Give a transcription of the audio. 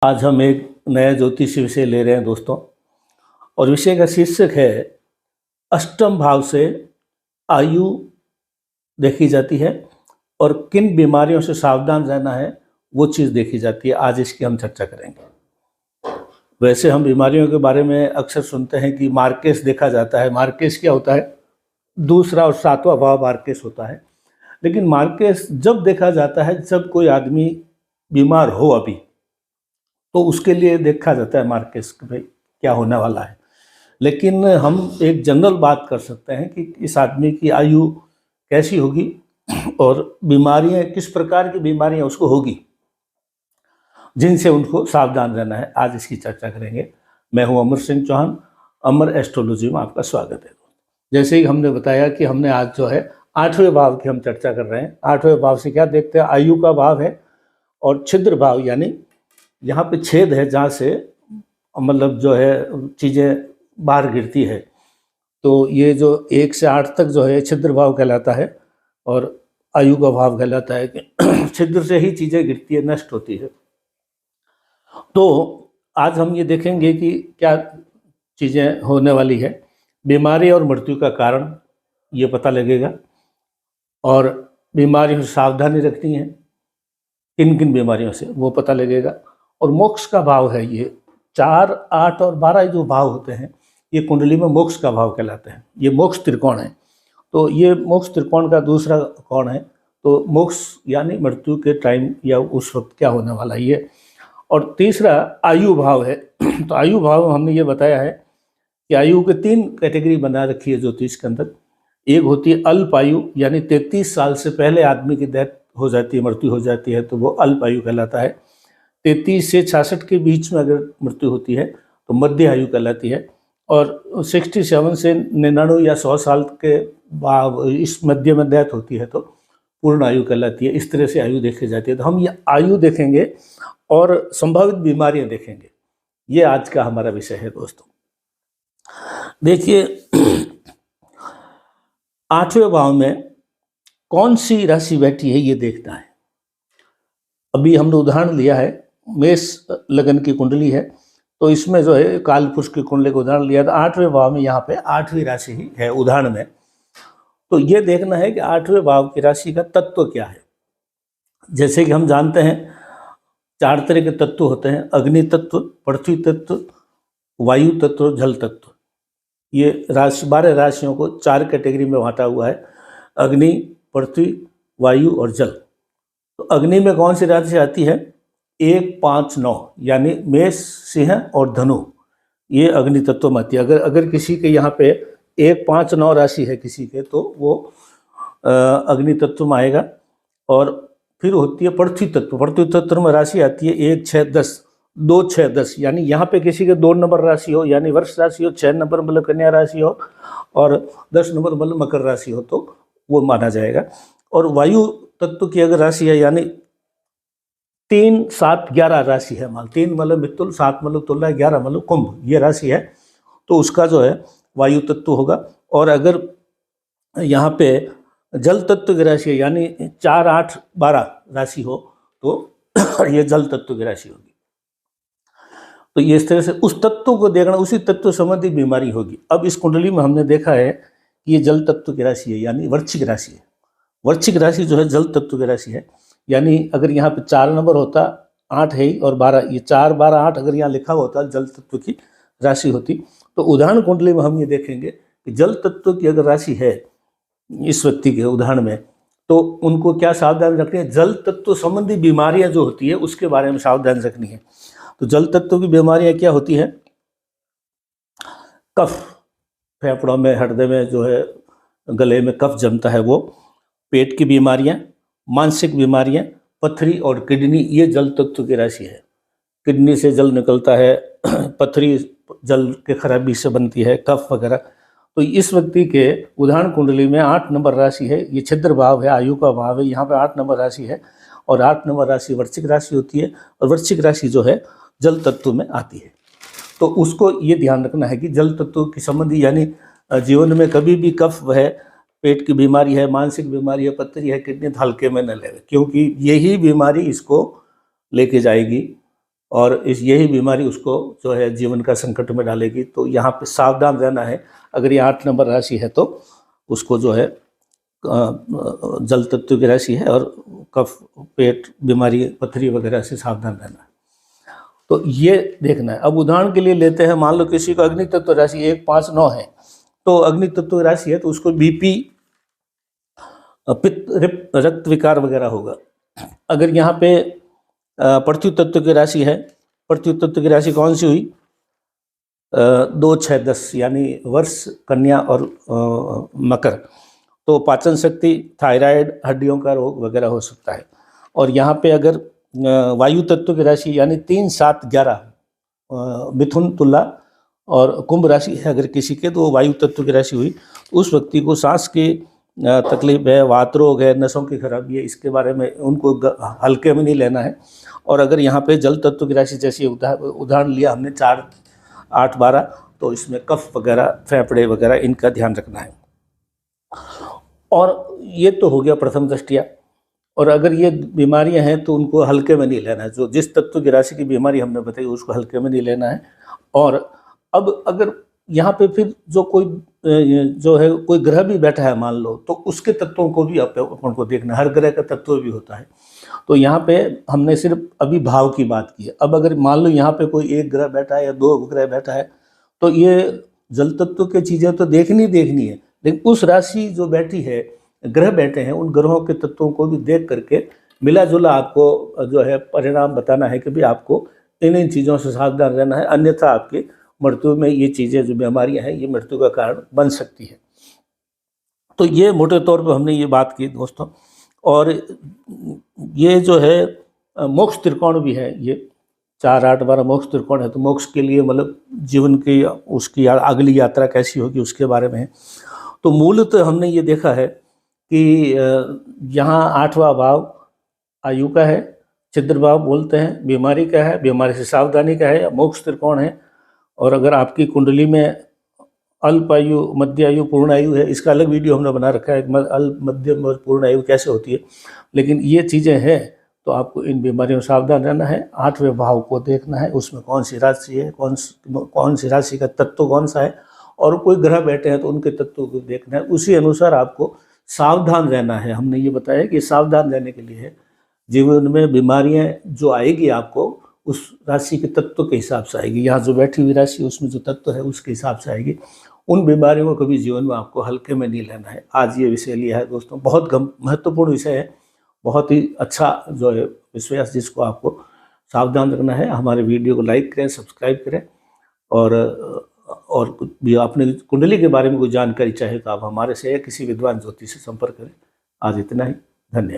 आज हम एक नया ज्योतिष विषय ले रहे हैं दोस्तों। और विषय का शीर्षक है अष्टम भाव से आयु देखी जाती है और किन बीमारियों से सावधान रहना है वो चीज़ देखी जाती है। आज इसकी हम चर्चा करेंगे। वैसे हम बीमारियों के बारे में अक्सर सुनते हैं कि मार्केस देखा जाता है। मार्केस क्या होता है? दूसरा और सातवां भाव मार्केस होता है। लेकिन मार्केस जब देखा जाता है जब कोई आदमी बीमार हो अभी, तो उसके लिए देखा जाता है मार्केस कि भाई क्या होने वाला है। लेकिन हम एक जनरल बात कर सकते हैं कि इस आदमी की आयु कैसी होगी और बीमारियां किस प्रकार की बीमारियां उसको होगी जिनसे उनको सावधान रहना है। आज इसकी चर्चा करेंगे। मैं हूं अमर सिंह चौहान, अमर एस्ट्रोलॉजी में आपका स्वागत है। जैसे ही हमने बताया कि हमने आज जो है 8वें भाव की हम चर्चा कर रहे हैं। 8वें भाव से क्या देखते हैं? आयु का भाव है और छिद्र भाव, यानी यहाँ पे छेद है जहाँ से मतलब जो है चीज़ें बाहर गिरती है। तो ये जो 1 से 8 तक जो है छिद्र भाव कहलाता है और आयु का भाव कहलाता है कि छिद्र से ही चीज़ें गिरती है, नष्ट होती है। तो आज हम ये देखेंगे कि क्या चीज़ें होने वाली है। बीमारी और मृत्यु का कारण ये पता लगेगा और बीमारियों से सावधानी रखनी है, किन किन बीमारियों से वो पता लगेगा। और मोक्ष का भाव है ये 4, 8 और 12 जो भाव होते हैं ये कुंडली में मोक्ष का भाव कहलाते हैं। ये मोक्ष त्रिकोण है। तो ये मोक्ष त्रिकोण का दूसरा कोण है। तो मोक्ष यानी मृत्यु के टाइम या उस वक्त क्या होने वाला है ये। और तीसरा आयु भाव है। तो आयु भाव हमने ये बताया है कि आयु के 3 कैटेगरी बना रखी है ज्योतिष के अंदर। एक होती है अल्प आयु, यानी 33 साल से पहले आदमी की डेथ हो जाती है, मृत्यु हो जाती है, तो वो अल्प आयु कहलाता है। 33 से 66 के बीच में अगर मृत्यु होती है तो मध्य आयु कहलाती है। और 67 से 99 या 100 साल के बाद इस मध्य में डेथ होती है तो पूर्ण आयु कहलाती है। इस तरह से आयु देखी जाती है। तो हम ये आयु देखेंगे और संभावित बीमारियां देखेंगे। ये आज का हमारा विषय है दोस्तों। देखिए 8वें भाव में कौन सी राशि बैठी है ये देखना है। अभी हमने उदाहरण लिया है, मेष लगन की कुंडली है, तो इसमें जो है काल पुरुष की कुंडली का उदाहरण लिया था। 8वें भाव में यहाँ पे 8वीं राशि ही है उदाहरण में। तो ये देखना है कि 8वें भाव की राशि का तत्व क्या है। जैसे कि हम जानते हैं 4 तरह के तत्व होते हैं: अग्नि तत्व, पृथ्वी तत्व, वायु तत्व, जल तत्व। ये 12 राशियों को 4 कैटेगरी में बांटा हुआ है: अग्नि, पृथ्वी, वायु और जल। तो अग्नि में कौन सी राशि आती है? 1, 5, 9, यानी मेष, सिंह और धनु, ये अग्नि तत्व में आती है। अगर किसी के यहाँ पे 1, 5, 9 राशि है किसी के, तो वो अग्नि तत्व में आएगा। और फिर होती है पृथ्वी तत्व। पृथ्वी तत्व में राशि आती है 1, 6, 10, 2, 6, 10, यानी यहाँ पे किसी के 2 नंबर राशि हो यानी वृष राशि हो, 6 नंबर मतलब कन्या राशि हो और 10 नंबर मतलब मकर राशि हो तो वो माना जाएगा। और वायु तत्व की अगर राशि है यानी 3, 7, 11 राशि है, मान 3 मतलब मिथुन, 7 मतलब तुला, 11 मतलब कुंभ, ये राशि है, तो उसका जो है वायु तत्व होगा। और अगर यहाँ पे जल तत्व की राशि है यानी 4, 8, 12 राशि हो तो ये जल तत्व की राशि होगी। तो ये इस तरह से उस तत्व को देखना, उसी तत्व संबंधी बीमारी होगी। अब इस कुंडली में हमने देखा है कि ये जल तत्व की राशि है यानी वृश्चिक राशि है। वृश्चिक राशि जो है जल तत्व की राशि है। यानी अगर यहाँ पे 4 नंबर होता, 8 है ही और 12, ये 4, 12, 8 अगर यहाँ लिखा होता जल तत्व की राशि होती, तो उदाहरण कुंडली में हम ये देखेंगे कि जल तत्व की अगर राशि है इस व्यक्ति के उदाहरण में, तो उनको क्या सावधान रखनी है? जल तत्व संबंधी बीमारियां जो होती है उसके बारे में सावधान रखनी है। तो जल तत्व की बीमारियां क्या होती है? कफ, फेफड़ों में, हृदय में जो है, गले में कफ जमता है वो, पेट की बीमारियां, मानसिक बीमारियां, पथरी और किडनी, ये जल तत्व की राशि है। किडनी से जल निकलता है, पथरी जल के खराबी से बनती है, कफ वगैरह। तो इस व्यक्ति के उदाहरण कुंडली में 8 नंबर राशि है, ये छिद्र भाव है, आयु का भाव है, यहाँ पे 8 नंबर राशि है और 8 नंबर राशि वृश्चिक राशि होती है और वृश्चिक राशि जो है जल तत्व में आती है। तो उसको ये ध्यान रखना है कि जल तत्व की संबंधी यानी जीवन में कभी भी कफ है, पेट की बीमारी है, मानसिक बीमारी है, पथरी है, किडनी हल्के में न ले, क्योंकि यही बीमारी इसको लेके जाएगी और इस यही बीमारी उसको जो है जीवन का संकट में डालेगी। तो यहाँ पे सावधान रहना है। अगर ये 8 नंबर राशि है तो उसको जो है जल तत्व की राशि है और कफ, पेट बीमारी, पथरी वगैरह से सावधान रहना है। तो ये देखना है। अब उदाहरण के लिए लेते हैं, मान लो किसी को अग्नि तत्व राशि 1, 5, 9 है, तो अग्नि तत्व राशि है तो उसको बीपी, पित्त, रक्त विकार वगैरह होगा। अगर यहाँ पे पृथ्वी तत्व की राशि है, पृथ्वी तत्व की राशि कौन सी हुई? 2, 6, 10 यानी वर्ष, कन्या और मकर, तो पाचन शक्ति, थायराइड, हड्डियों का रोग वगैरह हो सकता है। और यहाँ पे अगर वायु तत्व की राशि यानी 3, 7, 11 मिथुन, तुला और कुंभ राशि है अगर किसी के, तो वायु तत्व की राशि हुई, उस व्यक्ति को सांस की तकलीफ है, वात रोग है, नसों की खराबी है, इसके बारे में उनको हल्के में नहीं लेना है। और अगर यहाँ पे जल तत्व की राशि जैसी उदाहरण लिया हमने 4, 8, 12, तो इसमें कफ वगैरह, फेफड़े वगैरह, इनका ध्यान रखना है। और ये तो हो गया प्रथम दृष्टिया। और अगर ये बीमारियां हैं तो उनको हल्के में नहीं लेना है। जो जिस तत्व की राशि की बीमारी हमने बताई उसको हल्के में नहीं लेना है। और अब अगर यहाँ पे फिर जो कोई जो है कोई ग्रह भी बैठा है मान लो, तो उसके तत्वों को भी अपन को देखना है। हर ग्रह का तत्व भी होता है। तो यहाँ पे हमने सिर्फ अभी भाव की बात की है। अब अगर मान लो यहाँ पे कोई एक ग्रह बैठा है या 2 ग्रह बैठा है, तो ये जल तत्व की चीज़ें तो देखनी है, लेकिन उस राशि जो बैठी है, ग्रह बैठे हैं, उन ग्रहों के तत्वों को भी देख करके मिला जुला आपको जो है परिणाम बताना है कि भाई आपको इन चीज़ों से सावधान रहना है, अन्यथा आपकी मृत्यु में ये चीज़ें जो बीमारियां हैं ये मृत्यु का कारण बन सकती है। तो ये मोटे तौर पर हमने ये बात की दोस्तों। और ये जो है मोक्ष त्रिकोण भी है, ये 4, 8, 12 मोक्ष त्रिकोण है। तो मोक्ष के लिए मतलब जीवन की उसकी अगली यात्रा कैसी होगी उसके बारे में है। तो मूलतः हमने ये देखा है कि यहाँ 8वां भाव आयु का है, छिद्र भाव बोलते हैं, बीमारी का है, बीमारी से सावधानी का है, मोक्ष त्रिकोण है। और अगर आपकी कुंडली में अल्प आयु, मध्य आयु, पूर्ण आयु है, इसका अलग वीडियो हमने बना रखा है, अल्प, मध्यम और पूर्ण आयु कैसे होती है। लेकिन ये चीज़ें हैं तो आपको इन बीमारियों से सावधान रहना है। 8वें भाव को देखना है, उसमें कौन सी राशि है, कौन सी राशि का तत्व कौन सा है, और कोई ग्रह बैठे हैं तो उनके तत्वों को देखना है। उसी अनुसार आपको सावधान रहना है। हमने ये बताया कि सावधान रहने के लिए है। जीवन में बीमारियां जो आएगी आपको उस राशि के तत्व के हिसाब से आएगी। यहाँ जो बैठी हुई राशि उसमें जो तत्व है उसके हिसाब से आएगी। उन बीमारियों को कभी जीवन में आपको हल्के में नहीं लेना है। आज ये विषय लिया है दोस्तों, बहुत महत्वपूर्ण विषय है, बहुत ही अच्छा जो है विषय, जिसको आपको सावधान रखना है। हमारे वीडियो को लाइक करें, सब्सक्राइब करें। और भी आपने कुंडली के बारे में कोई जानकारी चाहे तो आप हमारे से या किसी विद्वान ज्योतिष से संपर्क करें। आज इतना ही, धन्यवाद।